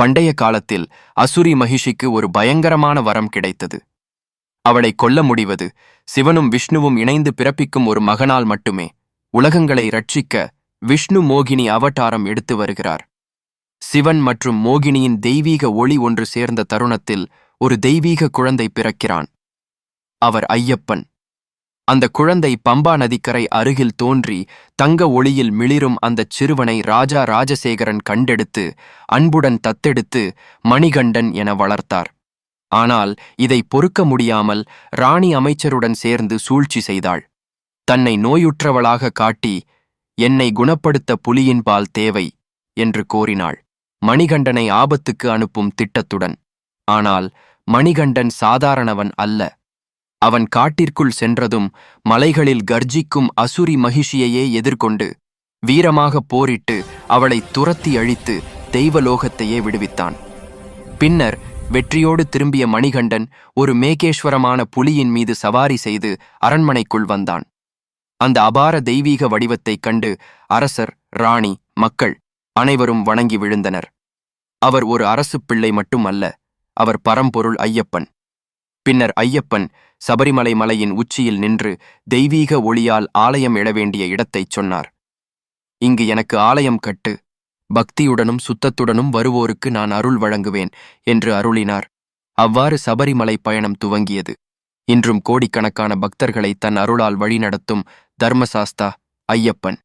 பண்டைய காலத்தில் அசுரி மகிஷிக்கு ஒரு பயங்கரமான வரம் கிடைத்தது. அவளை கொல்ல முடிவது சிவனும் விஷ்ணுவும் இணைந்து பிறப்பிக்கும் ஒரு மகனால் மட்டுமே. உலகங்களை ரட்சிக்க விஷ்ணு மோகினி அவதாரம் எடுத்து வருகிறார். சிவன் மற்றும் மோகினியின் தெய்வீக ஒளி ஒன்று சேர்ந்த தருணத்தில் ஒரு தெய்வீக குழந்தை பிறக்கிறான். அவர் ஐயப்பன். அந்த குழந்தை பம்பா நதிக்கரை அருகில் தோன்றி தங்க ஒளியில் மிளிரும் அந்தச் சிறுவனை ராஜா ராஜசேகரன் கண்டெடுத்து அன்புடன் தத்தெடுத்து மணிகண்டன் என வளர்த்தார். ஆனால் இதை பொறுக்க முடியாமல் ராணி அமைச்சருடன் சேர்ந்து சூழ்ச்சி செய்தாள். தன்னை நோயுற்றவளாக காட்டி என்னை குணப்படுத்த புலியின் பால் தேவை என்று கோரினாள், மணிகண்டனை ஆபத்துக்கு அனுப்பும் திட்டத்துடன். ஆனால் மணிகண்டன் சாதாரணவன் அல்ல. அவன் காட்டிற்குள் சென்றதும் மலைகளில் கர்ஜிக்கும் அசுரி மகிஷியையே எதிர்கொண்டு வீரமாக போரிட்டு அவளை துரத்தி அழித்து தெய்வலோகத்தையே விடுவித்தான். பின்னர் வெற்றியோடு திரும்பிய மணிகண்டன் ஒரு மேகேஸ்வரமான புலியின் மீது சவாரி செய்து அரண்மனைக்குள் வந்தான். அந்த அபார தெய்வீக வடிவத்தைக் கண்டு அரசர், ராணி, மக்கள் அனைவரும் வணங்கி விழுந்தனர். அவர் ஒரு அரசு பிள்ளை மட்டும் அல்ல, அவர் பரம்பொருள் ஐயப்பன். பின்னர் ஐயப்பன் சபரிமலை மலையின் உச்சியில் நின்று தெய்வீக ஒளியால் ஆலயம் எழ வேண்டிய இடத்தைச் சொன்னார். இங்கு எனக்கு ஆலயம் கட்டு, பக்தியுடனும் சுத்தத்துடனும் வருவோருக்கு நான் அருள் வழங்குவேன் என்று அருளினார். அவ்வாறு சபரிமலை பயணம் துவங்கியது. இன்றும் கோடிக்கணக்கான பக்தர்களை தன் அருளால் வழிநடத்தும் தர்மசாஸ்தா ஐயப்பன்.